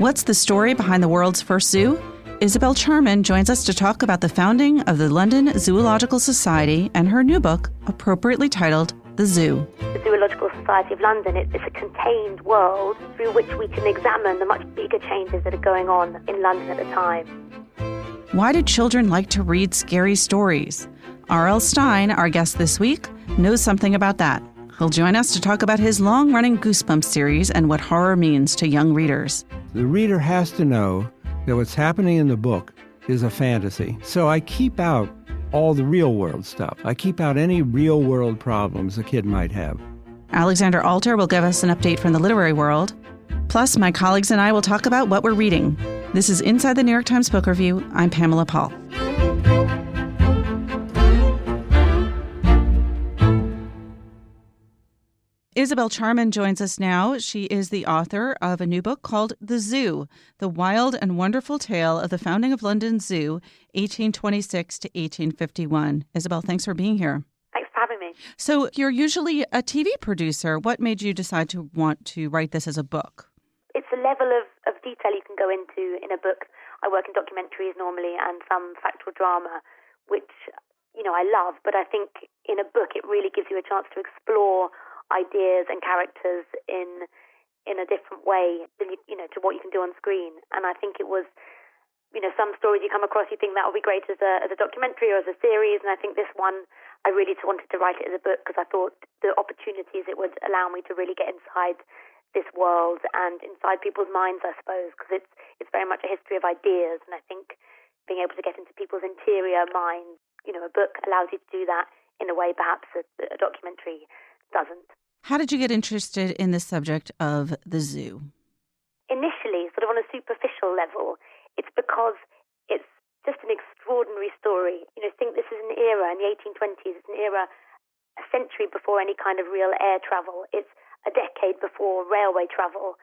What's the story behind the world's first zoo? Isobel Charman joins us to talk about the founding of the London Zoological Society and her new book, appropriately titled The Zoo. The Zoological Society of London, it's a contained world through which we can examine the much bigger changes that are going on in London at the time. Why do children like to read scary stories? R.L. Stine, our guest this week, knows something about that. He'll join us to talk about his long-running Goosebumps series and what horror means to young readers. The reader has to know that what's happening in the book is a fantasy. So I keep out all the real-world stuff. I keep out any real-world problems a kid might have. Alexander Alter will give us an update from the literary world. Plus, my colleagues and I will talk about what we're reading. This is Inside the New York Times Book Review. I'm Pamela Paul. Isobel Charman joins us now. She is the author of a new book called The Zoo, The Wild and Wonderful Tale of the Founding of London Zoo, 1826 to 1851. Isobel, thanks for being here. Thanks for having me. So you're usually a TV producer. What made you decide to want to write this as a book? It's the level of detail you can go into in a book. I work in documentaries normally and some factual drama, which, I love. But I think in a book it really gives you a chance to explore ideas and characters in a different way than to what you can do on screen. And I think it was, some stories you come across, you think that would be great as a documentary or as a series. And I think this one, I really wanted to write it as a book because I thought the opportunities it would allow me to really get inside this world and inside people's minds, I suppose, because it's very much a history of ideas. And I think being able to get into people's interior minds, a book allows you to do that in a way perhaps a documentary doesn't. How did you get interested in the subject of the zoo? Initially, sort of on a superficial level, it's because it's just an extraordinary story. Think this is an era in the 1820s. It's an era a century before any kind of real air travel. It's a decade before railway travel.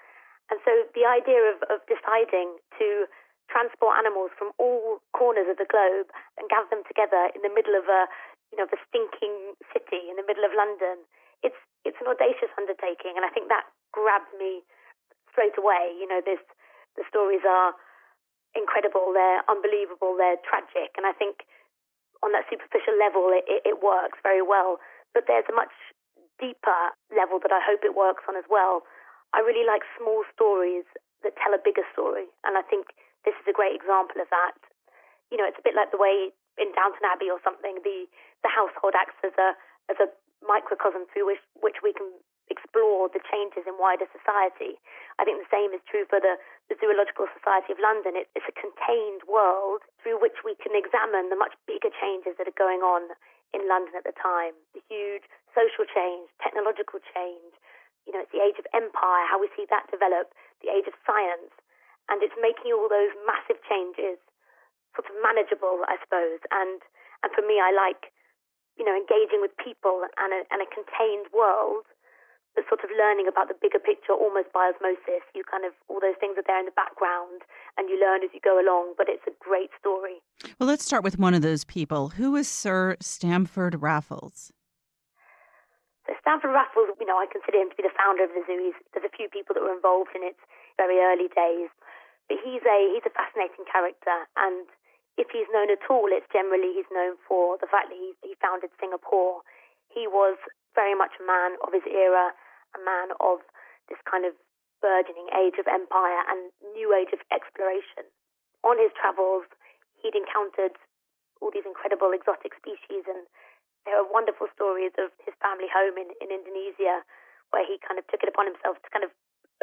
And so the idea of deciding to transport animals from all corners of the globe and gather them together in the middle of a stinking city in the middle of London, it's an audacious undertaking, and I think that grabbed me straight away. The stories are incredible, they're unbelievable, they're tragic, and I think on that superficial level it works very well. But there's a much deeper level that I hope it works on as well. I really like small stories that tell a bigger story, and I think this is a great example of that. It's a bit like the way in Downton Abbey or something, the household acts as a microcosm through which we can explore the changes in wider society. I think the same is true for the Zoological Society of London. It's a contained world through which we can examine the much bigger changes that are going on in London at the time. The huge social change, technological change, it's the age of empire, how we see that develop, the age of science, and it's making all those massive changes sort of manageable, I suppose. And for me, I like engaging with people and a contained world, but sort of learning about the bigger picture almost by osmosis. All those things are there in the background and you learn as you go along, but it's a great story. Well, let's start with one of those people. Who is Sir Stamford Raffles? So Stamford Raffles, I consider him to be the founder of the zoo. There's a few people that were involved in its very early days, but he's a fascinating character, and if he's known at all, it's generally he's known for the fact that he founded Singapore. He was very much a man of his era, a man of this kind of burgeoning age of empire and new age of exploration. On his travels, he'd encountered all these incredible exotic species, and there are wonderful stories of his family home in Indonesia, where he kind of took it upon himself to kind of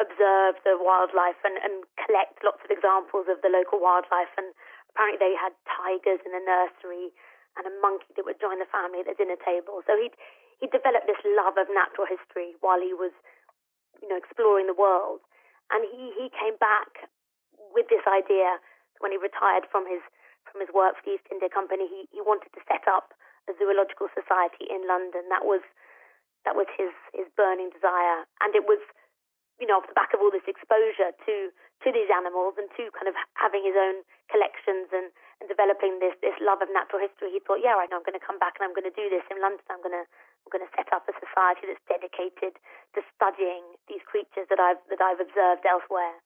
observe the wildlife and collect lots of examples of the local wildlife. And apparently they had tigers in the nursery and a monkey that would join the family at the dinner table. So he developed this love of natural history while he was, exploring the world. And he came back with this idea when he retired from his work for the East India Company. He wanted to set up a zoological society in London. That was his burning desire, and it was off the back of all this exposure to these animals and to kind of having his own collections and developing this love of natural history, he thought, yeah, right, now I'm going to come back and I'm going to do this in London. I'm going to set up a society that's dedicated to studying these creatures that I've observed elsewhere.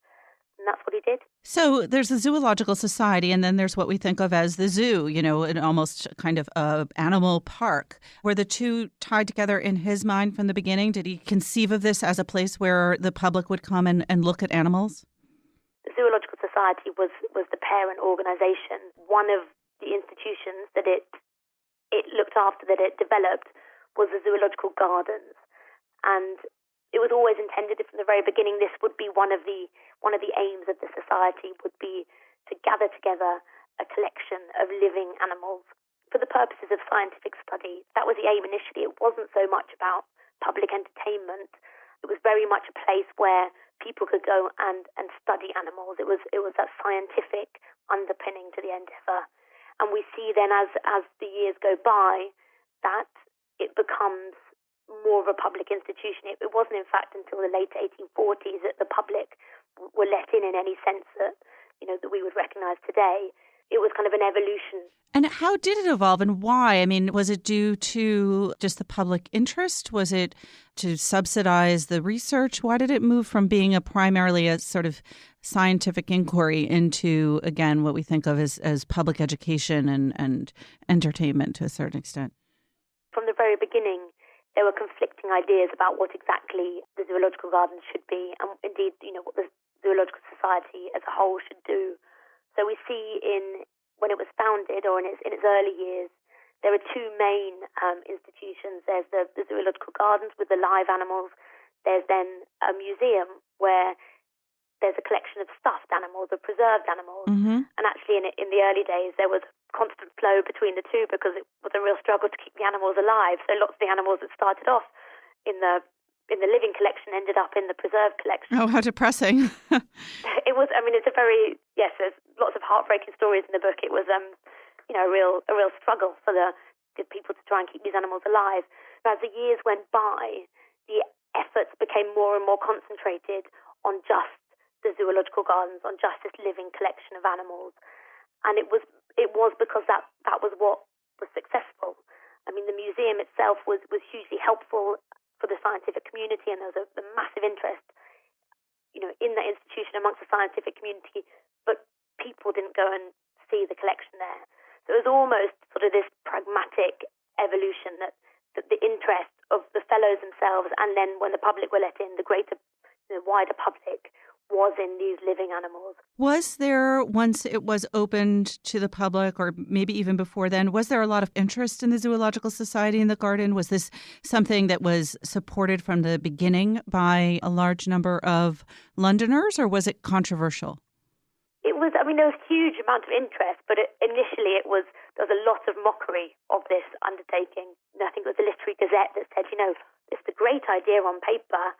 And that's what he did. So there's the Zoological Society, and then there's what we think of as the zoo, an almost kind of animal park. Were the two tied together in his mind from the beginning? Did he conceive of this as a place where the public would come and look at animals? The Zoological Society was the parent organisation. One of the institutions that it looked after, that it developed, was the Zoological Gardens. And it was always intended from the very beginning this would be one of the aims of the society, would be to gather together a collection of living animals for the purposes of scientific study. That was the aim initially. It wasn't so much about public entertainment. It was very much a place where people could go and study animals. It was that scientific underpinning to the endeavour. And we see then as the years go by that it becomes more of a public institution. It wasn't, in fact, until the late 1840s that the public were let in any sense that we would recognise today. It was kind of an evolution. And how did it evolve, and why? I mean, was it due to just the public interest? Was it to subsidize the research? Why did it move from being primarily a sort of scientific inquiry into, again, what we think of as public education and entertainment to a certain extent? From the very beginning, there were conflicting ideas about what exactly the Zoological Gardens should be, and indeed, what the Zoological Society as a whole should do. So we see when it was founded, or in its early years, there are two main institutions. There's the Zoological Gardens with the live animals. There's then a museum where there's a collection of stuffed animals, of preserved animals. Mm-hmm. And actually, in the early days, there was constant flow between the two because it was a real struggle to keep the animals alive. So lots of the animals that started off in the living collection ended up in the preserved collection. Oh, how depressing. It was, it's a very, yes, there's lots of heartbreaking stories in the book. It was, a real struggle for the people to try and keep these animals alive. But as the years went by, the efforts became more and more concentrated on just the Zoological Gardens, on just this living collection of animals. And it was because that was what was successful. I mean, the museum itself was hugely helpful for the scientific community, and there was a massive interest, in that institution amongst the scientific community, but people didn't go and see the collection there. So it was almost sort of this pragmatic evolution that the interest of the fellows themselves, and then when the public were let in, the wider public, was in these living animals. Was there, once it was opened to the public, or maybe even before then, was there a lot of interest in the Zoological Society in the garden? Was this something that was supported from the beginning by a large number of Londoners, or was it controversial? It was, there was a huge amount of interest, but initially there was a lot of mockery of this undertaking. I think it was the Literary Gazette that said, it's a great idea on paper,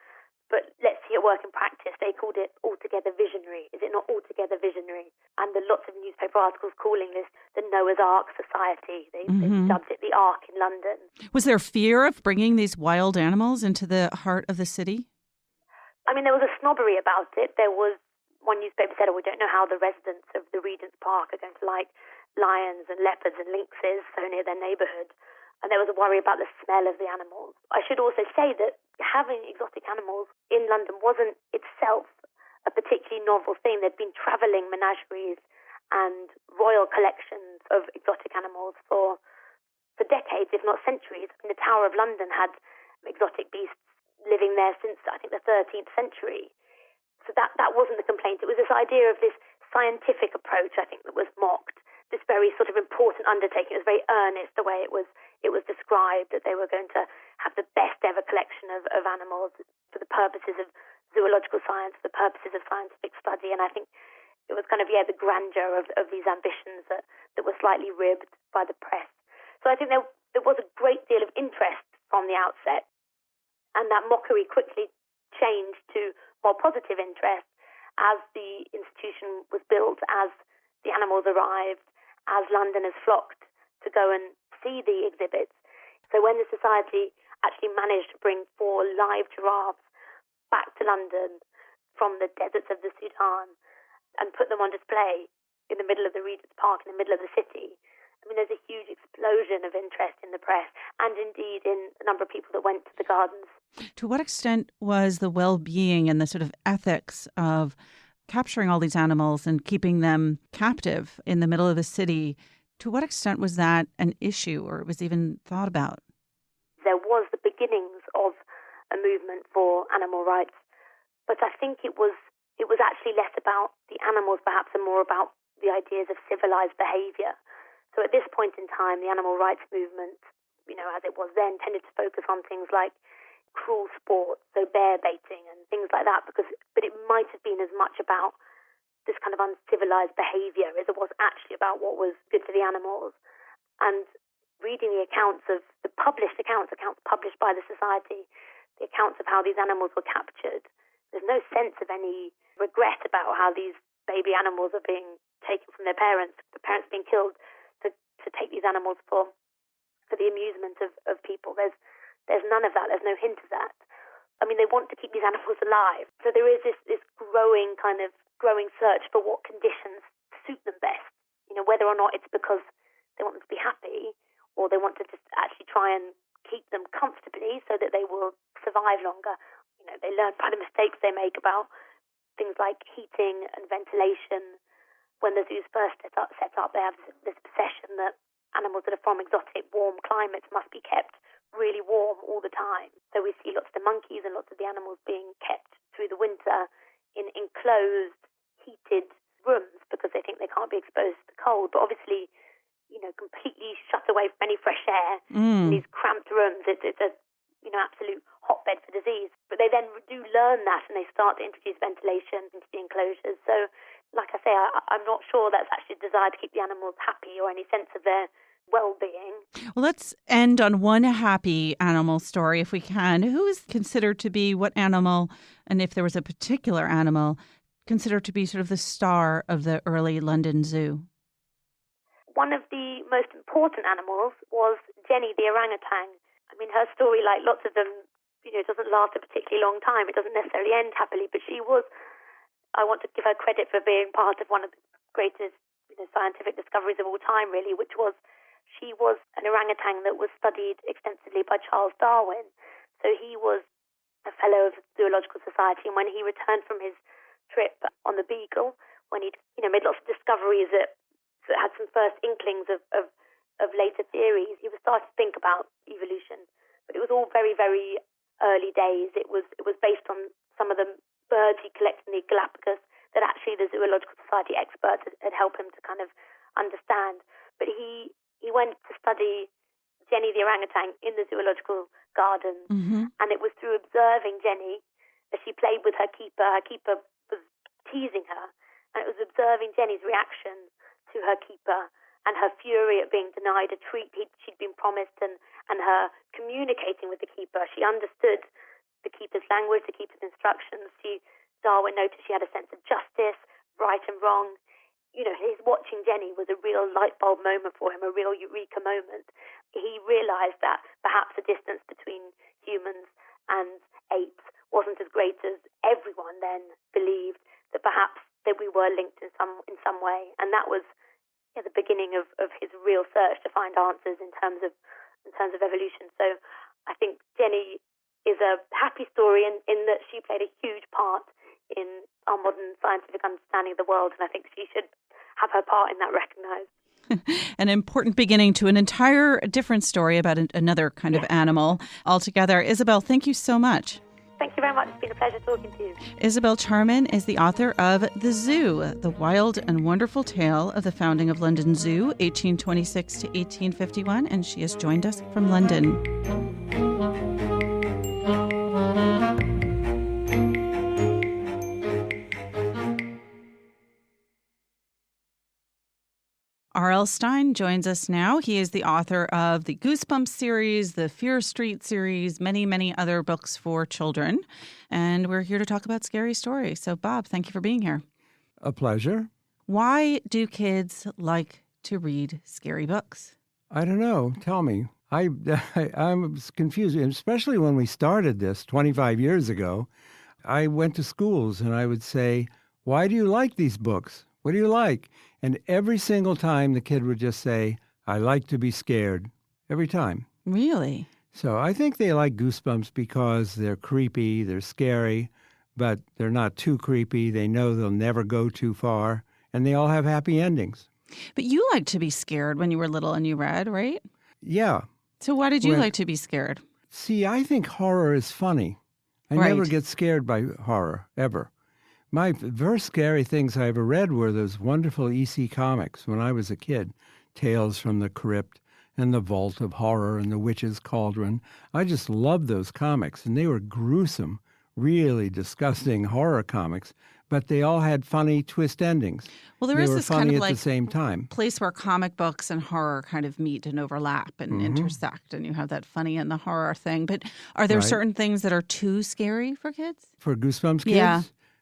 but let's see it work in practice. They called it altogether visionary. Is it not altogether visionary? And there are lots of newspaper articles calling this the Noah's Ark Society. They dubbed it the Ark in London. Was there fear of bringing these wild animals into the heart of the city? There was a snobbery about it. There was one newspaper said, we don't know how the residents of the Regent's Park are going to like lions and leopards and lynxes so near their neighbourhood. And there was a worry about the smell of the animals. I should also say that having exotic animals in London wasn't itself a particularly novel thing. There'd been travelling menageries and royal collections of exotic animals for decades, if not centuries. The Tower of London had exotic beasts living there since, I think, the 13th century. So that wasn't the complaint. It was this idea of this scientific approach, I think, that was mocked. This very sort of important undertaking. It was very earnest, the way it was described, that they were going to have the best ever collection of animals for the purposes of zoological science, for the purposes of scientific study. And I think it was kind of, the grandeur of these ambitions that were slightly ribbed by the press. So I think there was a great deal of interest from the outset, and that mockery quickly changed to more positive interest as the institution was built, as the animals arrived, as Londoners flocked to go and see the exhibits. So when the society actually managed to bring 4 live giraffes back to London from the deserts of the Sudan and put them on display in the middle of the Regent's Park, in the middle of the city, there's a huge explosion of interest in the press, and indeed in the number of people that went to the gardens. To what extent was the well-being and the sort of ethics of capturing all these animals and keeping them captive in the middle of the city. To what extent was that an issue, or it was even thought about? There was the beginnings of a movement for animal rights, but I think it was actually less about the animals perhaps and more about the ideas of civilized behavior. So at this point in time, the animal rights movement, as it was then, tended to focus on things like cruel sports, so bear baiting and things like that, but it might have been as much about this kind of uncivilized behavior as it was actually about what was good for the animals. And reading the accounts of the published accounts published by the society, the accounts of how these animals were captured, there's no sense of any regret about how these baby animals are being taken from their parents, the parents being killed to take these animals for the amusement of people. There's none of that. There's no hint of that. I mean, they want to keep these animals alive. So there is this growing search for what conditions suit them best. Whether or not it's because they want them to be happy or they want to just actually try and keep them comfortably so that they will survive longer. They learn by the mistakes they make about things like heating and ventilation. When the zoos first set up, they have this obsession that animals that are from exotic, warm climates must be kept really warm all the time. So we see lots of the monkeys and lots of the animals being kept through the winter in enclosed, heated rooms because they think they can't be exposed to the cold. But obviously, completely shut away from any fresh air in these cramped rooms. It's a absolute hotbed for disease. But they then do learn that and they start to introduce ventilation into the enclosures. So, like I say, I'm not sure that's actually a desire to keep the animals happy or any sense of their well-being. Well, let's end on one happy animal story if we can. Who is considered to be what animal, and if there was a particular animal, considered to be sort of the star of the early London Zoo? One of the most important animals was Jenny the orangutan. I mean, her story, like lots of them, doesn't last a particularly long time. It doesn't necessarily end happily, but I want to give her credit for being part of one of the greatest scientific discoveries of all time, really, which was she was an orangutan that was studied extensively by Charles Darwin. So he was a fellow of the Zoological Society, and when he returned from his trip on the Beagle, when he'd made lots of discoveries that had some first inklings of later theories, he was starting to think about evolution. But it was all very, very early days. It was based on some of the birds he collected in the Galapagos that actually the Zoological Society experts had helped him to kind of understand. But he went to study Jenny the orangutan in the zoological garden, and it was through observing Jenny as she played with her keeper. Her keeper was teasing her, and it was observing Jenny's reaction to her keeper and her fury at being denied a treat she'd been promised, and her communicating with the keeper. She understood the keeper's language, the keeper's instructions. Darwin noticed she had a sense of justice, right and wrong. His watching Jenny was a real light bulb moment for him, a real eureka moment. He realized that perhaps the distance between humans and apes wasn't as great as everyone then believed, that perhaps that we were linked in some way. And that was the beginning of his real search to find answers in terms of evolution. So I think Jenny is a happy story in that she played a huge part in our modern scientific understanding of the world, and I think she should have her part in that recognized. An important beginning to an entire different story about another kind of animal altogether. Isobel, thank you so much. Thank you very much. It's been a pleasure talking to you. Isobel Charman is the author of The Zoo, The Wild and Wonderful Tale of the Founding of London Zoo, 1826 to 1851, and she has joined us from London. R.L. Stine joins us now. He is the author of the Goosebumps series, the Fear Street series, many, many other books for children. And we're here to talk about scary stories. So, Bob, thank you for being here. A pleasure. Why do kids like to read scary books? I don't know. Tell me. I'm confused, especially when we started this 25 years ago. I went to schools and I would say, why do you like these books? What do you like? And every single time the kid would just say, I like to be scared. Every time. Really? So I think they like Goosebumps because they're creepy, they're scary, but they're not too creepy. They know they'll never go too far, and they all have happy endings. But you liked to be scared when you were little and you read, right? Yeah. So why did you like to be scared? See, I think horror is funny. I never get scared by horror, ever. My first scary things I ever read were those wonderful EC comics when I was a kid. Tales from the Crypt and The Vault of Horror and The Witch's Cauldron. I just loved those comics, and they were gruesome, really disgusting horror comics, but they all had funny twist endings. Well, there they is were this funny kind of at like the same time. place where comic books and horror kind of meet and overlap and intersect, and you have that funny and the horror thing. But are there certain things that are too scary for kids? For Goosebumps kids? Yeah.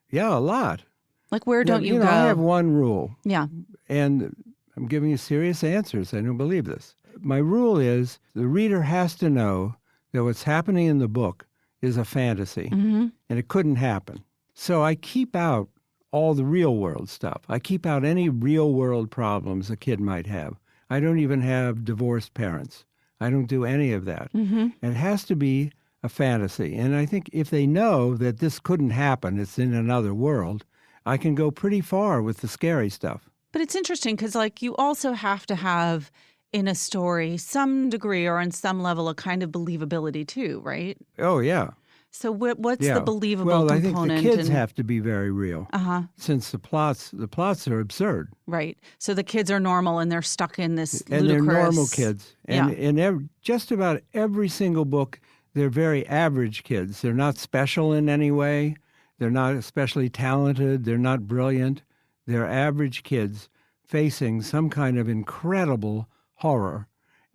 Yeah, a lot. Like where don't you go? I have one rule. Yeah. And I'm giving you serious answers. I don't believe this. My rule is the reader has to know that what's happening in the book is a fantasy, and it couldn't happen. So I keep out all the real world stuff. I keep out any real world problems a kid might have. I don't even have divorced parents. I don't do any of that. And it has to be a fantasy. And I think if they know that this couldn't happen, it's in another world, I can go pretty far with the scary stuff. But it's interesting because, like, you also have to have in a story some degree or on some level a kind of believability too, right? Oh, yeah. So what's the believable component? component? Well, I think the kids have to be very real. Since the plots are absurd. Right. So the kids are normal and they're stuck in this and ludicrous... they're normal kids. And in just about every single book, they're very average kids. They're not special in any way. They're not especially talented. They're not brilliant. They're average kids facing some kind of incredible horror.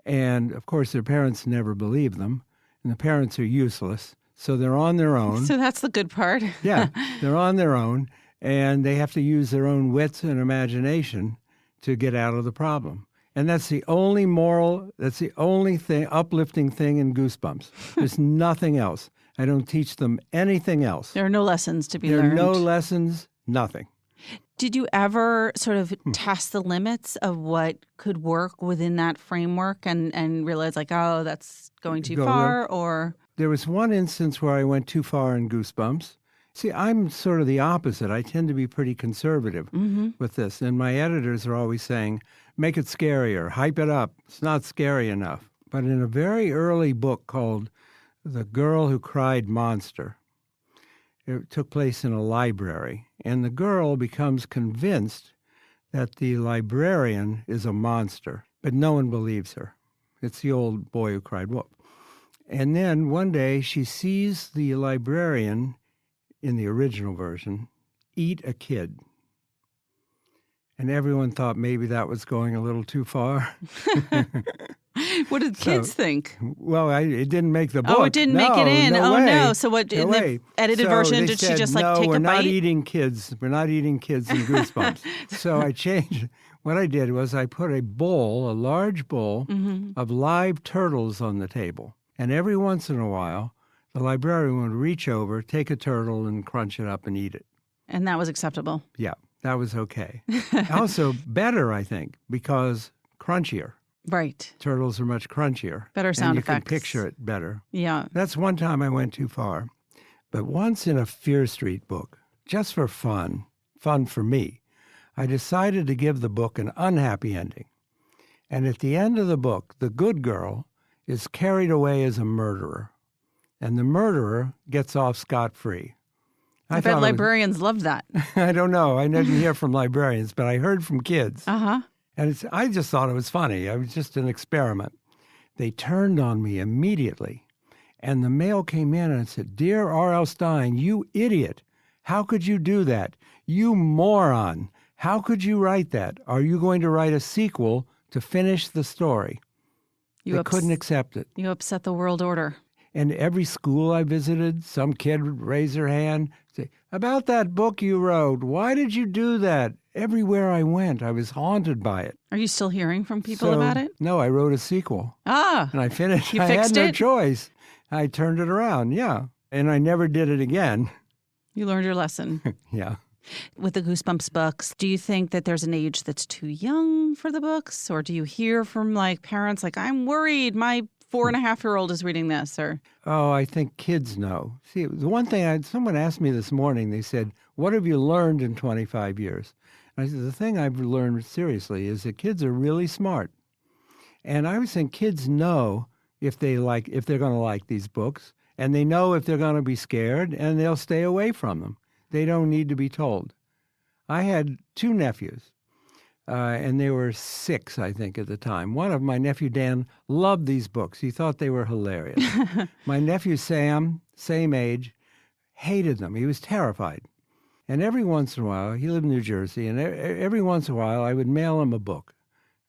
And, of course, their parents never believe them. And the parents are useless. So they're on their own. So that's the good part. Yeah, they're on their own, and they have to use their own wits and imagination to get out of the problem. And that's the only thing, uplifting thing in Goosebumps. There's nothing else. I don't teach them anything else. There are no lessons to be learned. learned. There are no lessons, nothing. Did you ever sort of test the limits of what could work within that framework and realize, like, oh, that's going too far, or... There was one instance where I went too far in Goosebumps. See, I'm sort of the opposite. I tend to be pretty conservative with this. And my editors are always saying, make it scarier, hype it up. It's not scary enough. But in a very early book called The Girl Who Cried Monster, it took place in a library. And the girl becomes convinced that the librarian is a monster, but no one believes her. It's the old boy who cried wolf. And then one day she sees the librarian, in the original version, eat a kid. And everyone thought maybe that was going a little too far. What did kids think? Well, it didn't make the book. Oh, it didn't make it in. No way. No. So what, in the edited version, did she just, like, take a bite? No, we're not eating kids. We're not eating kids in Goosebumps. So I changed. What I did was I put a large bowl of live turtles on the table. And every once in a while, the librarian would reach over, take a turtle, and crunch it up and eat it. And that was acceptable? Yeah, that was okay. Also better, I think, because crunchier. Right. Turtles are much crunchier. Better sound effects. You can picture it better. Yeah. That's one time I went too far. But once in a Fear Street book, just for fun for me, I decided to give the book an unhappy ending. And at the end of the book, the good girl is carried away as a murderer, and the murderer gets off scot-free. I bet librarians loved that. I don't know. I didn't hear from librarians, but I heard from kids. And I just thought it was funny. It was just an experiment. They turned on me immediately, and the mail came in and said, "Dear R.L. Stine, you idiot. How could you do that? You moron. How could you write that? Are you going to write a sequel to finish the story?" They couldn't accept it. You upset the world order. And every school I visited, some kid would raise her hand, say, "About that book you wrote, why did you do that?" Everywhere I went, I was haunted by it. Are you still hearing from people about it? No, I wrote a sequel. And I finished. I had no choice. I turned it around, yeah. And I never did it again. You learned your lesson. Yeah. With the Goosebumps books, do you think that there's an age that's too young for the books? Or do you hear from, like, parents, like, I'm worried my 4.5-year-old is reading this, or? Oh, I think kids know. See, the one thing someone asked me this morning, they said, what have you learned in 25 years? And I said, the thing I've learned seriously is that kids are really smart. And I always think kids know if they're going to like these books, and they know if they're going to be scared, and they'll stay away from them. They don't need to be told. I had 2 nephews, and they were 6, I think, at the time. One of my nephew, Dan, loved these books. He thought they were hilarious. My nephew, Sam, same age, hated them. He was terrified. And every once in a while, he lived in New Jersey, and every once in a while, I would mail him a book.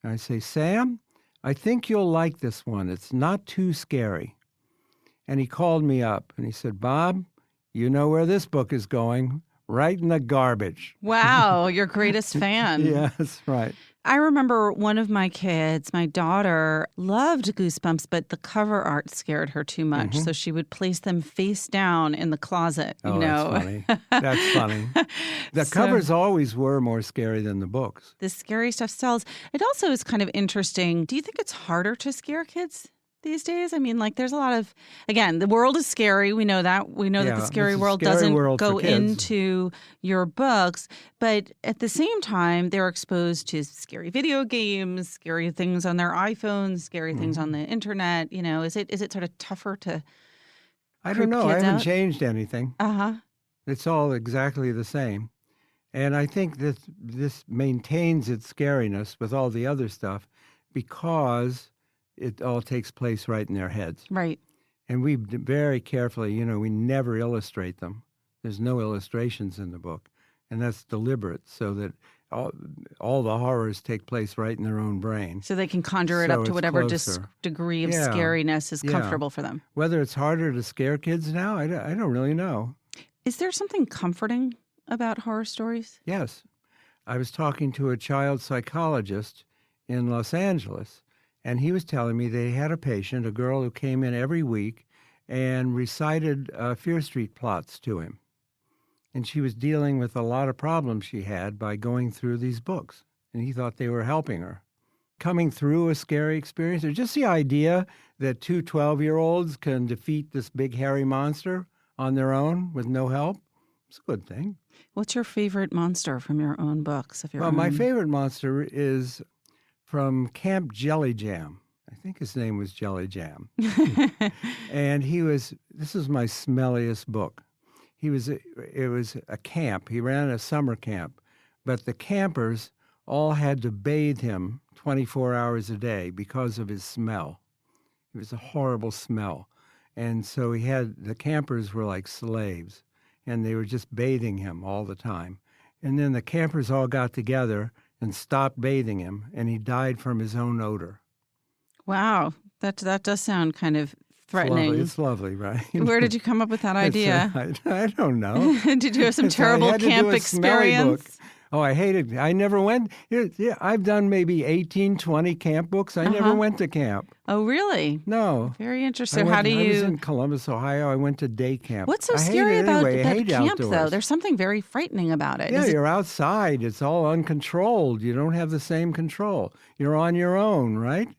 And I'd say, Sam, I think you'll like this one. It's not too scary. And he called me up, and he said, Bob, you know where this book is going. Right in the garbage. Wow, your greatest fan. Yeah, that's right. I remember one of my kids, my daughter, loved Goosebumps, but the cover art scared her too much. So she would place them face down in the closet. Oh, that's funny. That's funny. The covers always were more scary than the books. The scary stuff sells. It also is kind of interesting. Do you think it's harder to scare kids these days? I mean, like, there's a lot of, again, the world is scary. We know that. We know that the scary world doesn't go into your books. But at the same time, they're exposed to scary video games, scary things on their iPhones, scary things on the internet. You know, is it sort of tougher to I don't know. I haven't out? Changed anything. It's all exactly the same. And I think that this maintains its scariness with all the other stuff because it all takes place right in their heads. Right. And we very carefully, we never illustrate them. There's no illustrations in the book. And that's deliberate so that all the horrors take place right in their own brain. So they can conjure it up to whatever degree of scariness is comfortable for them. Whether it's harder to scare kids now, I don't really know. Is there something comforting about horror stories? Yes. I was talking to a child psychologist in Los Angeles, and he was telling me they had a patient, a girl who came in every week and recited Fear Street plots to him. And she was dealing with a lot of problems she had by going through these books. And he thought they were helping her. Coming through a scary experience, or just the idea that 2 12-year-olds can defeat this big hairy monster on their own with no help, it's a good thing. What's your favorite monster from your own books? My favorite monster is from Camp Jelly Jam. I think his name was Jelly Jam. And this is my smelliest book. It was a camp. He ran a summer camp, but the campers all had to bathe him 24 hours a day because of his smell. It was a horrible smell. And so the campers were like slaves, and they were just bathing him all the time. And then the campers all got together and stopped bathing him, and he died from his own odor. Wow, that does sound kind of threatening. It's lovely, right? Where did you come up with that idea? I don't know. Did you have some terrible camp experience? Oh, I hated it. I never went. Yeah, I've done maybe 18, 20 camp books. I never went to camp. Oh, really? No. Very interesting. I was in Columbus, Ohio. I went to day camp. What's so scary about camp, outdoors. Though? There's something very frightening about it. Yeah, you're outside. It's all uncontrolled. You don't have the same control. You're on your own, right?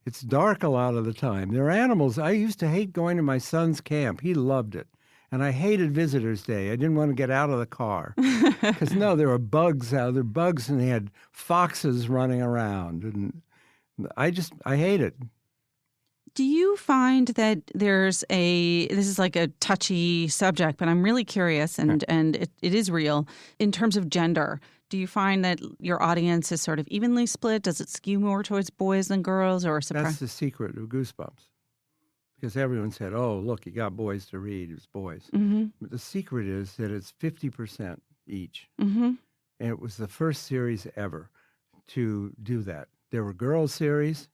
It's dark a lot of the time. There are animals. I used to hate going to my son's camp. He loved it. And I hated Visitors' Day. I didn't want to get out of the car. Because, there were bugs out there, bugs, and they had foxes running around. And I hate it. Do you find that this is like a touchy subject, but I'm really curious, and it is real, in terms of gender. Do you find that your audience is sort of evenly split? Does it skew more towards boys than girls? That's the secret of Goosebumps. Because everyone said, oh, look, you got boys to read. It's boys. Mm-hmm. But the secret is that it's 50% each. Mm-hmm. And it was the first series ever to do that. There were girls' series,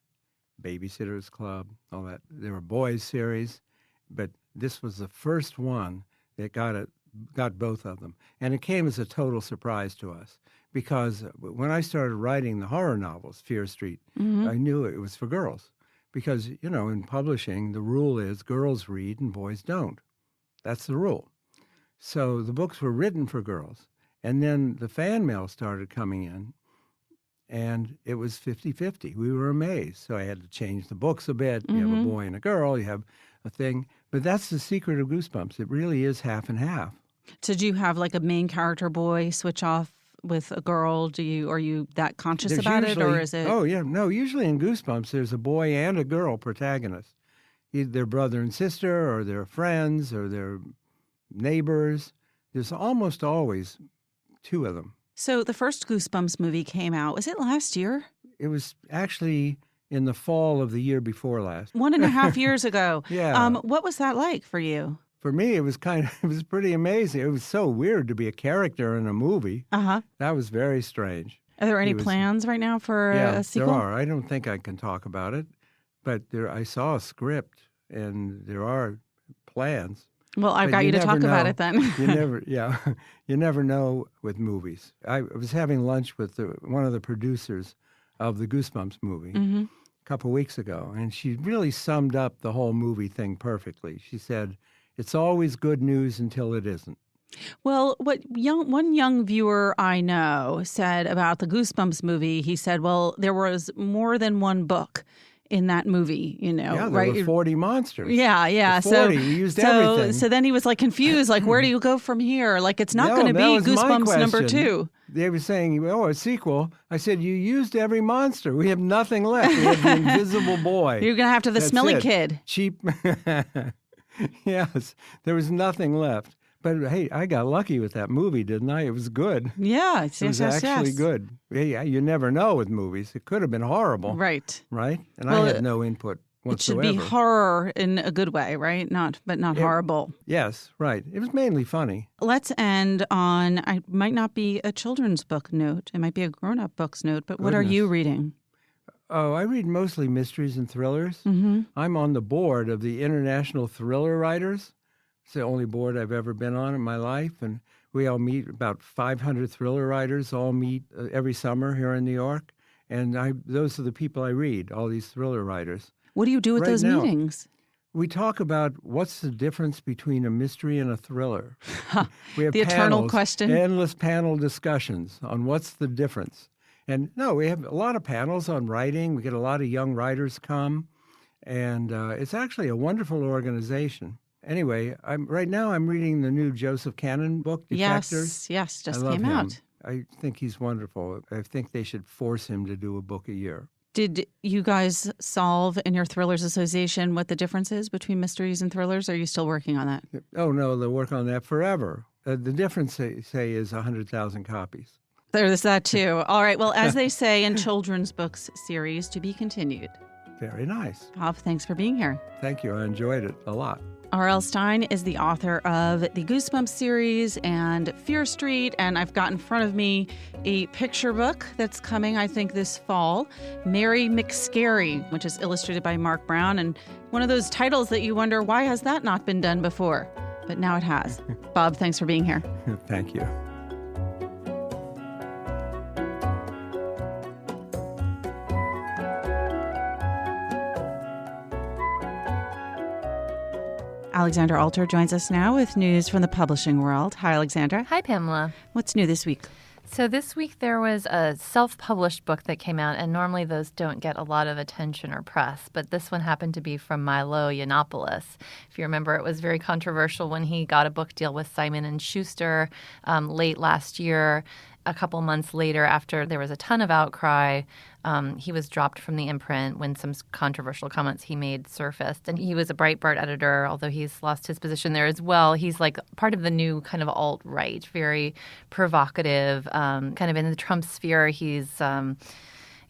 Babysitter's Club, all that. There were boys' series. But this was the first one that got both of them. And it came as a total surprise to us. Because when I started writing the horror novels, Fear Street, I knew it was for girls. Because, in publishing, the rule is girls read and boys don't. That's the rule. So the books were written for girls. And then the fan mail started coming in. and it was 50-50. We were amazed. So I had to change the books a bit. You have a boy and a girl, you have a thing. But that's the secret of Goosebumps. It really is half and half. So do you have like a main character boy switch off with a girl? Are you that conscious about it, or is it? Oh, yeah. No, usually in Goosebumps, there's a boy and a girl protagonist. Either their brother and sister, or their friends, or their neighbors. There's almost always two of them. So the first Goosebumps movie came out, was it last year? It was actually in the fall of the year before last. 1.5 years ago. Yeah. What was that like for you? For me, it was pretty amazing. It was so weird to be a character in a movie. Uh-huh. That was very strange. Are there any plans right now for a sequel? There are. I don't think I can talk about it, but I saw a script, and there are plans. Well, I've got you to talk about it then. You never know with movies. I was having lunch with one of the producers of the Goosebumps movie a couple of weeks ago, and she really summed up the whole movie thing perfectly. She said, "It's always good news until it isn't." Well, one young viewer I know said about the Goosebumps movie, he said, well, there was more than one book in that movie, Yeah, there right? were 40 monsters. Yeah. The 40, you used everything. So then he was like confused, like, where do you go from here? Like, it's not going to be Goosebumps number 2. They were saying, a sequel. I said, you used every monster. We have nothing left. We have the Invisible Boy. You're going to have the smelly kid. Cheap. Yes, there was nothing left. But hey, I got lucky with that movie, didn't I? It was good. Yeah, it was actually good. Yeah, you never know with movies. It could have been horrible. Right. And I had no input whatsoever. It should be horror in a good way, right? But not horrible. Yes, right. It was mainly funny. Let's end on, it might not be a children's book note. It might be a grown-up books note, but what are you reading? Oh, I read mostly mysteries and thrillers. Mm-hmm. I'm on the board of the International Thriller Writers. It's the only board I've ever been on in my life, and we all meet, about 500 thriller writers all meet every summer here in New York, and those are the people I read, all these thriller writers. What do you do at those meetings? We talk about what's the difference between a mystery and a thriller. We have the eternal question. Endless panel discussions on what's the difference. And we have a lot of panels on writing. We get a lot of young writers come, and it's actually a wonderful organization. Anyway, right now I'm reading the new Joseph Cannon book, Defectors. Yes, just came out. I think he's wonderful. I think they should force him to do a book a year. Did you guys solve in your Thrillers Association what the difference is between mysteries and thrillers? Or are you still working on that? Oh, no, they'll work on that forever. The difference, they say, is 100,000 copies. There's that, too. All right. Well, as they say in children's books series, to be continued. Very nice. Bob, thanks for being here. Thank you. I enjoyed it a lot. R.L. Stine is the author of the Goosebumps series and Fear Street, and I've got in front of me a picture book that's coming, I think, this fall, Mary McScary, which is illustrated by Mark Brown, and one of those titles that you wonder, why has that not been done before? But now it has. Bob, thanks for being here. Thank you. Alexandra Alter joins us now with news from the publishing world. Hi, Alexandra. Hi, Pamela. What's new this week? So this week there was a self-published book that came out, and normally those don't get a lot of attention or press, but this one happened to be from Milo Yiannopoulos. If you remember, it was very controversial when he got a book deal with Simon & Schuster late last year. A couple months later, after there was a ton of outcry, he was dropped from the imprint when some controversial comments he made surfaced. And he was a Breitbart editor, although he's lost his position there as well. He's like part of the new kind of alt-right, very provocative, kind of in the Trump sphere. He's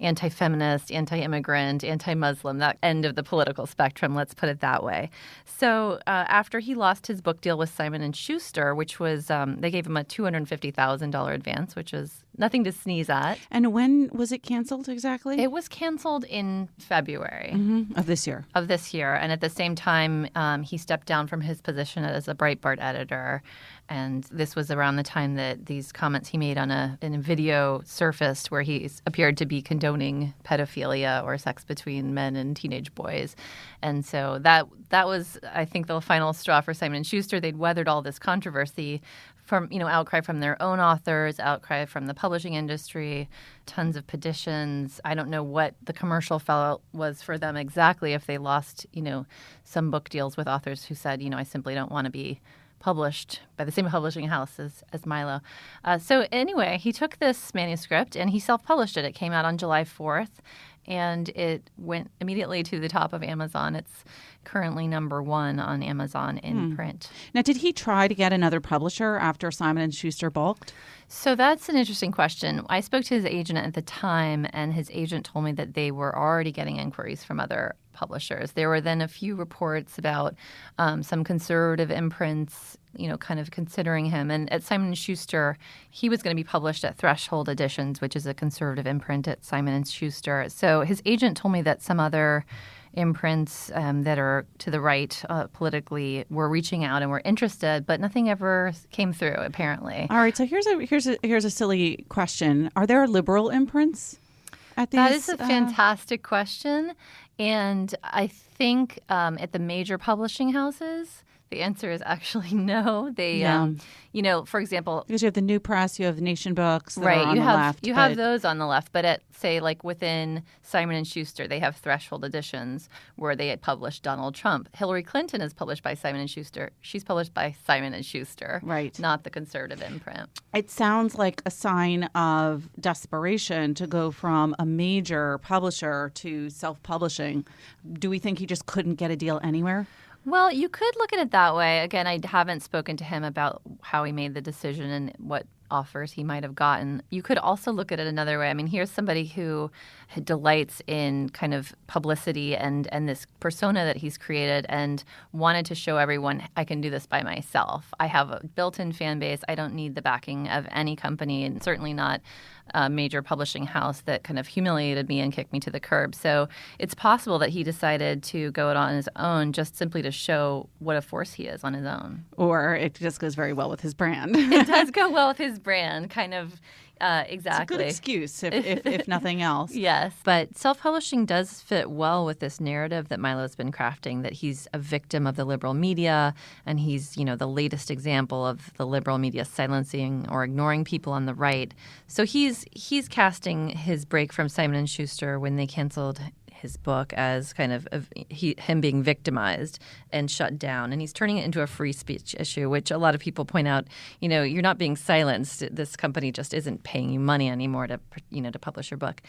anti-feminist, anti-immigrant, anti-Muslim, that end of the political spectrum, let's put it that way. So after he lost his book deal with Simon & Schuster, which was, they gave him a $250,000 advance, which is nothing to sneeze at. And when was it canceled exactly? It was canceled in February. Of this year. And at the same time, he stepped down from his position as a Breitbart editor. And this was around the time that these comments he made in a video surfaced where he appeared to be condoning pedophilia or sex between men and teenage boys. And so that was, I think, the final straw for Simon & Schuster. They'd weathered all this controversy from, outcry from their own authors, outcry from the publishing industry, tons of petitions. I don't know what the commercial fallout was for them exactly, if they lost, some book deals with authors who said, I simply don't want to be published by the same publishing house as Milo. So anyway, he took this manuscript and he self-published it. It came out on July 4th, and it went immediately to the top of Amazon. It's currently number 1 on Amazon in print. Now, did he try to get another publisher after Simon & Schuster balked? So that's an interesting question. I spoke to his agent at the time, and his agent told me that they were already getting inquiries from other publishers. There were then a few reports about some conservative imprints, kind of considering him. And at Simon & Schuster, he was going to be published at Threshold Editions, which is a conservative imprint at Simon & Schuster. So his agent told me that some other imprints that are to the right politically were reaching out and were interested, but nothing ever came through, apparently. All right, so here's a silly question. Are there liberal imprints at these? That is a fantastic question. And I think at the major publishing houses, the answer is actually no. They, for example, because you have the New Press, you have Nation Books, that right? are on You the have left, you have those on the left, but at within Simon & Schuster, they have Threshold Editions where they had published Donald Trump. Hillary Clinton is published by Simon & Schuster. She's published by Simon & Schuster, right? Not the conservative imprint. It sounds like a sign of desperation to go from a major publisher to self-publishing. Do we think he just couldn't get a deal anywhere? Well, you could look at it that way. Again, I haven't spoken to him about how he made the decision and what offers he might have gotten. You could also look at it another way. I mean, here's somebody who delights in kind of publicity and this persona that he's created and wanted to show everyone, I can do this by myself. I have a built-in fan base. I don't need the backing of any company, and certainly not a major publishing house that kind of humiliated me and kicked me to the curb. So it's possible that he decided to go it on his own just simply to show what a force he is on his own. Or it just goes very well with his brand. It does go well with his brand, kind of. Exactly. It's a good excuse, if nothing else. Yes. But self-publishing does fit well with this narrative that Milo's been crafting, that he's a victim of the liberal media, and he's, the latest example of the liberal media silencing or ignoring people on the right. So he's casting his break from Simon & Schuster when they canceled his book as kind of him being victimized and shut down. And he's turning it into a free speech issue, which a lot of people point out, you're not being silenced. This company just isn't paying you money anymore to publish your book.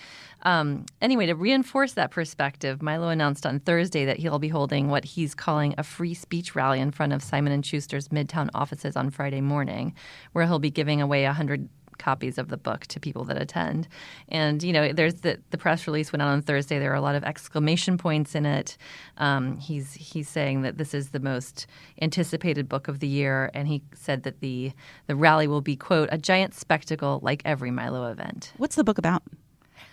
Anyway, to reinforce that perspective, Milo announced on Thursday that he'll be holding what he's calling a free speech rally in front of Simon & Schuster's Midtown offices on Friday morning, where he'll be giving away 100 copies of the book to people that attend. And, there's the press release went out on Thursday. There are a lot of exclamation points in it. He's saying that this is the most anticipated book of the year. And he said that the rally will be, quote, a giant spectacle like every Milo event. What's the book about?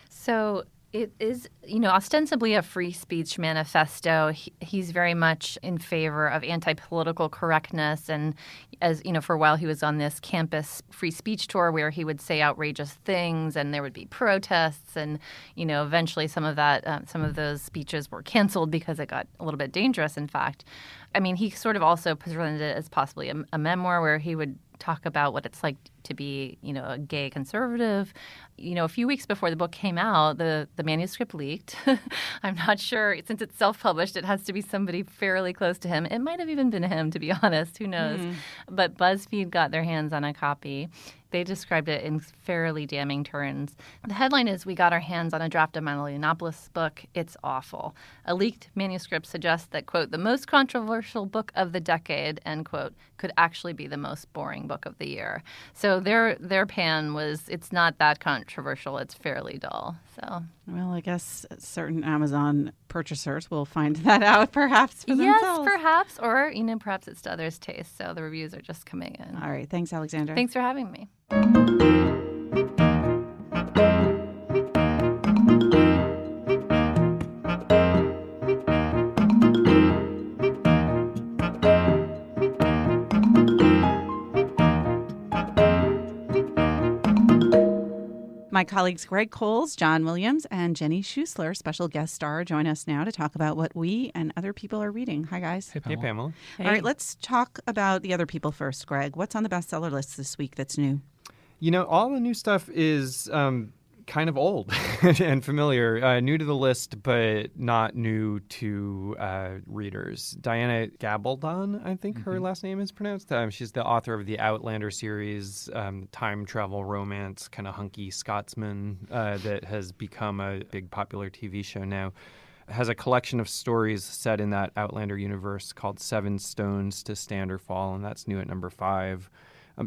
So it is, ostensibly a free speech manifesto. He's very much in favor of anti-political correctness. And as for a while, he was on this campus free speech tour where he would say outrageous things and there would be protests. And, eventually some of those speeches were canceled because it got a little bit dangerous, in fact. I mean, he sort of also presented it as possibly a memoir where he would talk about what it's like to be, a gay conservative. A few weeks before the book came out, the manuscript leaked. I'm not sure. Since it's self-published, it has to be somebody fairly close to him. It might have even been him, to be honest. Who knows? But BuzzFeed got their hands on a copy. They described it in fairly damning terms. The headline is, "We got our hands on a draft of Milo Yiannopoulos' book. It's awful. A leaked manuscript suggests that, quote, the most controversial book of the decade, end quote, could actually be the most boring book of the year." So their pan was, it's not that controversial. It's fairly dull. So, well, I guess certain Amazon purchasers will find that out perhaps for themselves. Yes, perhaps. Or, perhaps it's to others' taste. So the reviews are just coming in. All right. Thanks, Alexandra. Thanks for having me. My colleagues Greg Coles, John Williams, and Jenny Schuessler, special guest star, join us now to talk about what we and other people are reading. Hi, guys. Hey, Pamela. All right, let's talk about the other people first. Greg, what's on the bestseller list this week that's new? All the new stuff is kind of old and familiar, new to the list, but not new to readers. Diana Gabaldon, I think her last name is pronounced. She's the author of the Outlander series, time travel romance, kind of hunky Scotsman that has become a big popular TV show now. Has a collection of stories set in that Outlander universe called 7 Stones to Stand or Fall, and that's new at number 5.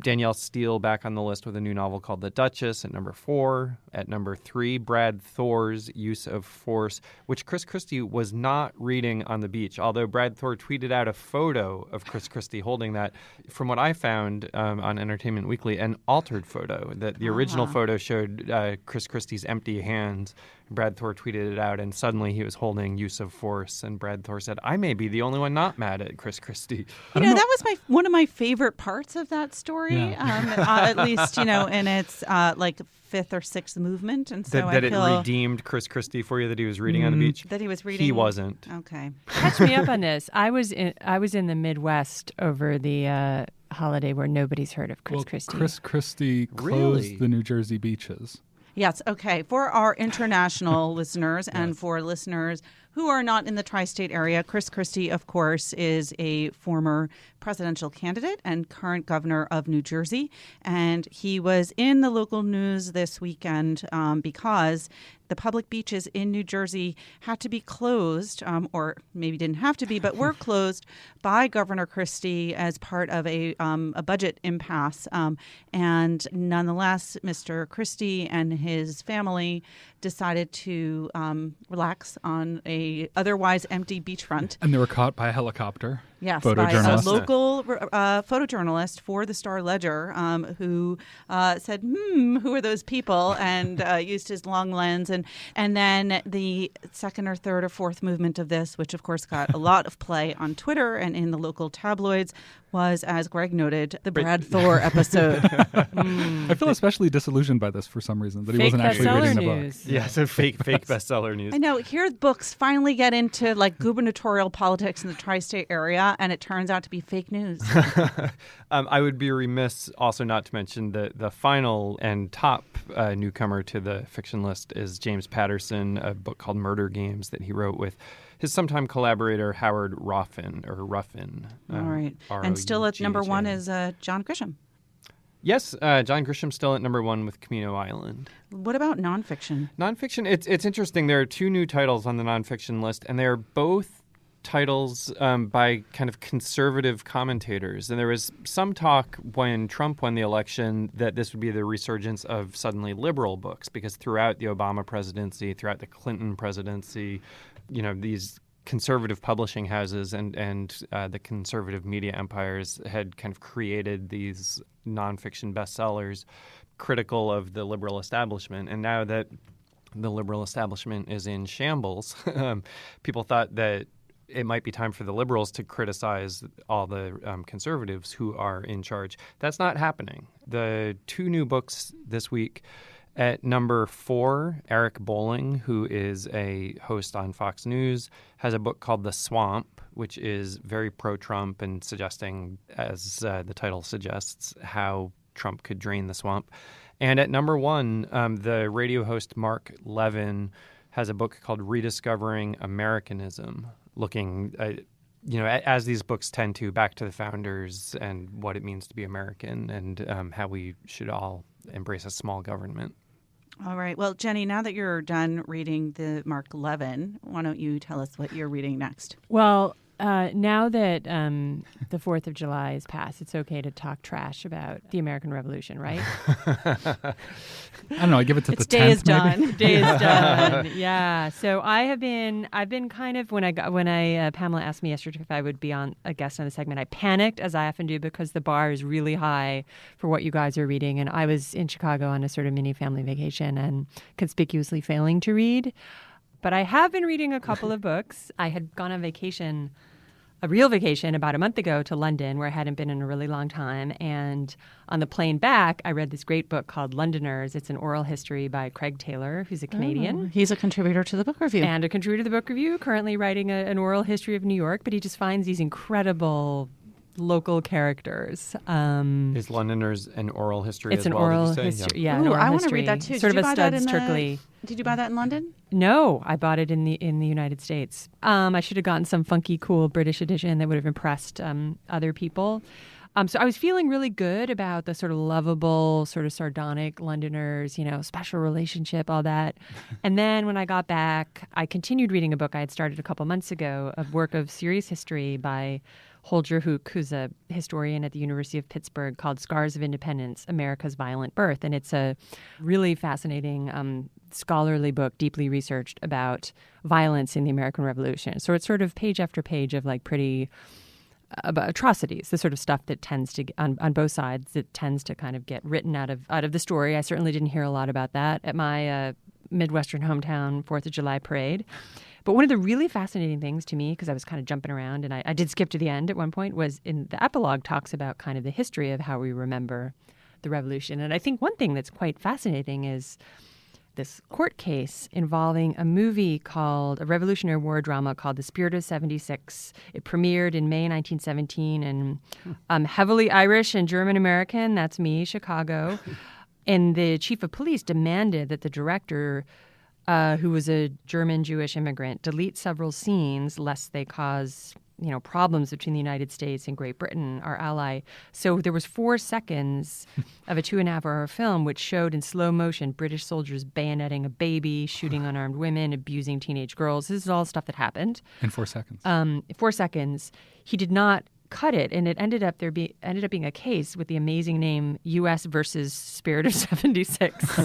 Danielle Steele back on the list with a new novel called The Duchess at number 4. At number 3, Brad Thor's Use of Force, which Chris Christie was not reading on the beach, although Brad Thor tweeted out a photo of Chris Christie holding that. From what I found on Entertainment Weekly, an altered photo. That the original photo showed Chris Christie's empty hands. Brad Thor tweeted it out, and suddenly he was holding Use of Force. And Brad Thor said, I may be the only one not mad at Chris Christie. That was one of my favorite parts of that story, at least, in its like 5th or 6th movement. And so it redeemed Chris Christie for you, that he was reading on the beach? That he was reading? He wasn't. Okay. Catch me up on this. I was in the Midwest over the holiday where nobody's heard of Chris Christie. Chris Christie closed the New Jersey beaches. Yes. Okay. For our international listeners and for listeners who are not in the tri-state area, Chris Christie, of course, is a former presidential candidate and current governor of New Jersey. And he was in the local news this weekend because the public beaches in New Jersey had to be closed, or maybe didn't have to be, but were closed by Governor Christie as part of a budget impasse. And nonetheless, Mr. Christie and his family decided to relax on a otherwise empty beachfront. And they were caught by a helicopter. Yes, by a local photojournalist for the Star-Ledger who said, who are those people? And used his long lens. And then the second or third or fourth movement of this, which of course got a lot of play on Twitter and in the local tabloids, was, as Greg noted, the Brad Thor episode. I feel especially disillusioned by this for some reason, that he wasn't actually reading the book. Yeah, so fake bestseller news. I know. Here books finally get into like gubernatorial politics in the tri-state area, and it turns out to be fake news. I would be remiss also not to mention the final and top newcomer to the fiction list is James Patterson, a book called Murder Games that he wrote with his sometime collaborator Howard Ruffin. All right. And still at number 1 is John Grisham. Yes, John Grisham still at number 1 with Camino Island. What about nonfiction? Nonfiction, it's interesting. There are 2 new titles on the nonfiction list, and they are both titles by kind of conservative commentators. And there was some talk when Trump won the election that this would be the resurgence of suddenly liberal books, because throughout the Obama presidency, throughout the Clinton presidency, these conservative publishing houses and the conservative media empires had kind of created these nonfiction bestsellers critical of the liberal establishment. And now that the liberal establishment is in shambles, people thought that it might be time for the liberals to criticize all the conservatives who are in charge. That's not happening. The 2 new books this week. At number 4, Eric Bolling, who is a host on Fox News, has a book called The Swamp, which is very pro-Trump and suggesting, as the title suggests, how Trump could drain the swamp. And at number 1, the radio host Mark Levin has a book called Rediscovering Americanism, looking as these books tend to, back to the founders and what it means to be American and how we should all embrace a small government. All right. Well, Jenny, now that you're done reading the Mark Levin, why don't you tell us what you're reading next? Well, now that the 4th of July is past, it's okay to talk trash about the American Revolution, right? I don't know. I give it to the 10th. Day is done. Day is done. Yeah. So I've been kind of when Pamela asked me yesterday if I would be on a guest on the segment, I panicked, as I often do, because the bar is really high for what you guys are reading, and I was in Chicago on a sort of mini family vacation and conspicuously failing to read. But I have been reading a couple of books. I had gone on vacation a real vacation about a month ago to London, where I hadn't been in a really long time. And on the plane back, I read this great book called Londoners. It's an oral history by Craig Taylor, who's a Canadian. He's a contributor to the book review. And a contributor to the book review, currently writing an oral history of New York. But he just finds these incredible local characters. Is Londoners an oral history it's as an well? oral did you say? history. Yeah. Yeah, an oral I want to history. read that too. Sort Did of you a buy that Studs Terkeley. Did you buy that in London? No, I bought it in the United States. I should have gotten some funky, cool British edition that would have impressed other people. So I was feeling really good about the sort of lovable, sort of sardonic Londoners, special relationship, all that. And then when I got back, I continued reading a book I had started a couple months ago, a work of serious history by Holger Hook, who's a historian at the University of Pittsburgh, called Scars of Independence, America's Violent Birth. And it's a really fascinating scholarly book, deeply researched about violence in the American Revolution. So it's sort of page after page of pretty about atrocities, the sort of stuff that tends to, on both sides, that tends to kind of get written out of the story. I certainly didn't hear a lot about that at my Midwestern hometown 4th of July parade. But one of the really fascinating things to me, because I was kind of jumping around and I did skip to the end at one point, was in the epilogue talks about kind of the history of how we remember the revolution. And I think one thing that's quite fascinating is this court case involving a movie called, a Revolutionary War drama called The Spirit of 76. It premiered in May 1917 and heavily Irish and German American, that's me, Chicago. And the chief of police demanded that the director, who was a German Jewish immigrant, delete several scenes lest they cause problems between the United States and Great Britain, our ally. So there was 4 seconds of a 2.5-hour film which showed in slow motion British soldiers bayoneting a baby, shooting unarmed women, abusing teenage girls. This is all stuff that happened. In 4 seconds. 4 seconds. He did not cut it, and it ended up being a case with the amazing name U.S. versus Spirit of 76.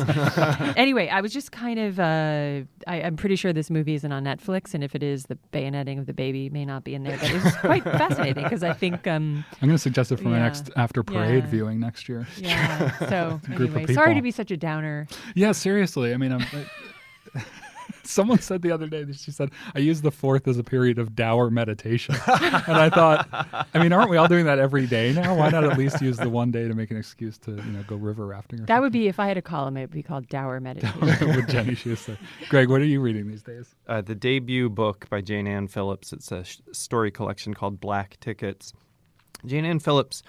Anyway, I was just kind of I'm pretty sure this movie isn't on Netflix, and if it is, the bayoneting of the baby may not be in there. But it was quite fascinating because I think I'm going to suggest it for my next after parade viewing next year. Yeah. So anyway, sorry to be such a downer. Yeah, seriously. I mean, someone said the other day, she said, I use the 4th as a period of dour meditation. And I thought, aren't we all doing that every day now? Why not at least use the one day to make an excuse to, go river rafting or something? That would be, if I had a column, it would be called Dour Meditation. With Jenny Schuster. Greg, what are you reading these days? The debut book by Jane Ann Phillips. It's a story collection called Black Tickets. Jane Ann Phillips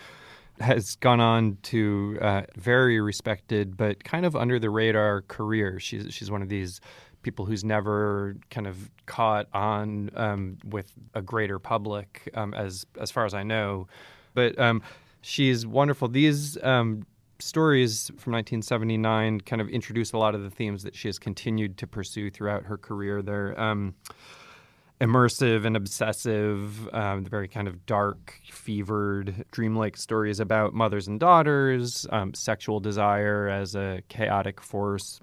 has gone on to very respected but kind of under the radar career. She's one of these people who's never kind of caught on with a greater public, as far as I know. But she's wonderful. These stories from 1979 kind of introduce a lot of the themes that she has continued to pursue throughout her career. They're immersive and obsessive, very kind of dark, fevered, dreamlike stories about mothers and daughters, sexual desire as a chaotic force,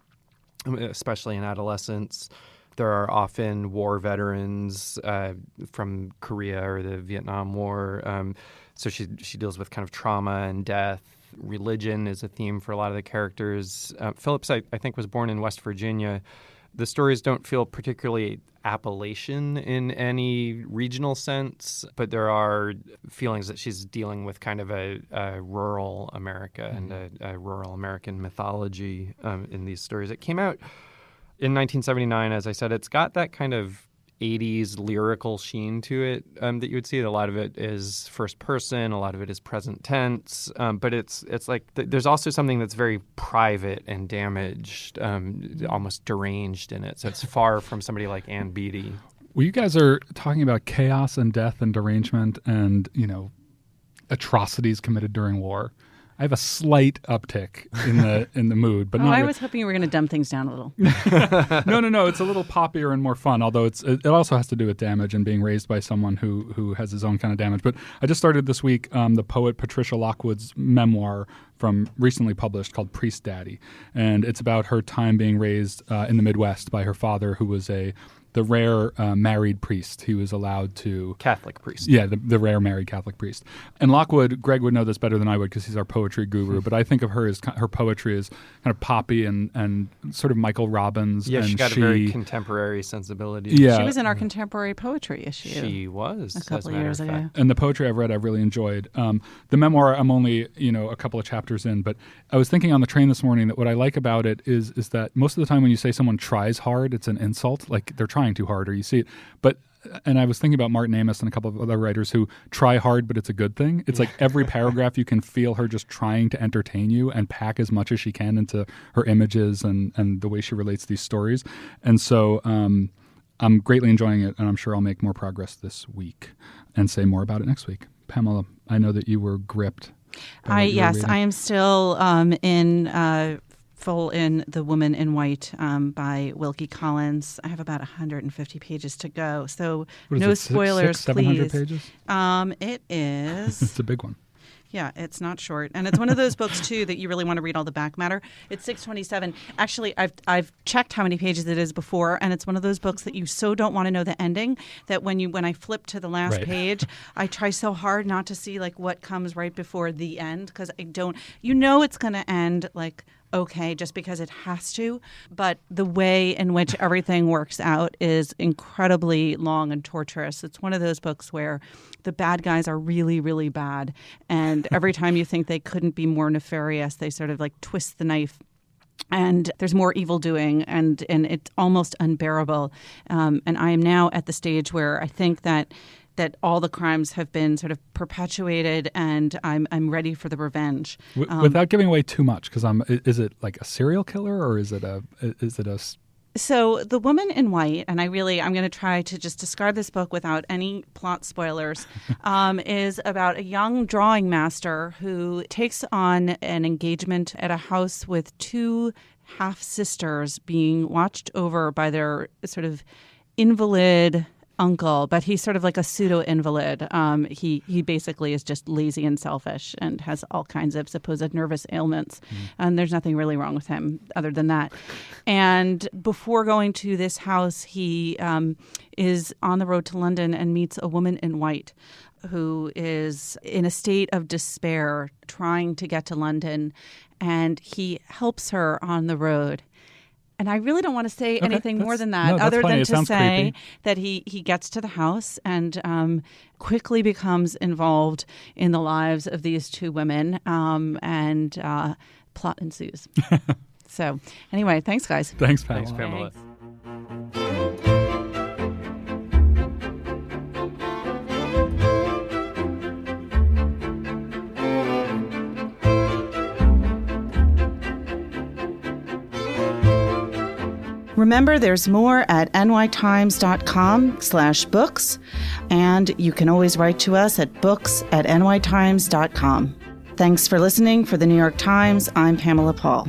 especially in adolescence. There are often war veterans from Korea or the Vietnam War. So she deals with kind of trauma and death. Religion is a theme for a lot of the characters. Phillips, I think, was born in West Virginia. The stories don't feel particularly Appalachian in any regional sense, but there are feelings that she's dealing with kind of a rural America and a rural American mythology in these stories. It came out in 1979, as I said. It's got that kind of 80s lyrical sheen to it that you would see. A lot of it is first person, a lot of it is present tense, but it's like there's also something that's very private and damaged, almost deranged in it. So it's far from somebody like Ann Beattie. Well, you guys are talking about chaos and death and derangement and, atrocities committed during war. I have a slight uptick in the mood, but not. I was hoping you were going to dumb things down a little. No. It's a little poppier and more fun. Although it also has to do with damage and being raised by someone who has his own kind of damage. But I just started this week the poet Patricia Lockwood's memoir from recently published called Priest Daddy, and it's about her time being raised in the Midwest by her father, who was a the rare married priest. He was allowed to... Catholic priest. Yeah, the rare married Catholic priest. And Lockwood, Greg would know this better than I would because he's our poetry guru, but I think of her as her poetry as kind of poppy and sort of Michael Robbins. Yeah, and she got a very contemporary sensibility. Yeah. She was in our contemporary poetry issue. She was. A couple of years ago. And the poetry I've read, I've really enjoyed. The memoir, I'm only, a couple of chapters in, but I was thinking on the train this morning that what I like about it is that most of the time when you say someone tries hard, it's an insult, like they're trying too hard or you see it. And I was thinking about Martin Amis and a couple of other writers who try hard, but it's a good thing. It's like every paragraph you can feel her just trying to entertain you and pack as much as she can into her images and the way she relates these stories. And so I'm greatly enjoying it, and I'm sure I'll make more progress this week and say more about it next week. Pamela, I know that you were gripped. I am still full in The Woman in White by Wilkie Collins. I have about 150 pages to go, so no spoilers, 700 please. pages? It is. It's a big one. Yeah, it's not short, and it's one of those books too that you really want to read all the back matter. It's 627. Actually, I've checked how many pages it is before, and it's one of those books that you so don't want to know the ending that when I flip to the last page, I try so hard not to see like what comes right before the end because I don't. It's going to end like. Okay, just because it has to, but the way in which everything works out is incredibly long and torturous. It's one of those books where the bad guys are really, really bad, and every time you think they couldn't be more nefarious, they sort of like twist the knife. And there's more evil doing, and it's almost unbearable. And I am now at the stage where I think that all the crimes have been sort of perpetuated, and I'm ready for the revenge. Without giving away too much, because is it like a serial killer or is it a? So The Woman in White, and I'm going to try to just describe this book without any plot spoilers, is about a young drawing master who takes on an engagement at a house with two half-sisters being watched over by their sort of invalid uncle, but he's sort of like a pseudo-invalid. He basically is just lazy and selfish and has all kinds of supposed nervous ailments. And there's nothing really wrong with him other than that. And before going to this house, he is on the road to London and meets a woman in white who is in a state of despair trying to get to London. And he helps her on the road. And I really don't want to say anything more than that, other than to say that he gets to the house and quickly becomes involved in the lives of these two women, and plot ensues. So anyway, thanks, guys. Thanks, Pamela. Thanks, Pamela. Remember, there's more at nytimes.com/books, and you can always write to us at books@nytimes.com. Thanks for listening. For the New York Times, I'm Pamela Paul.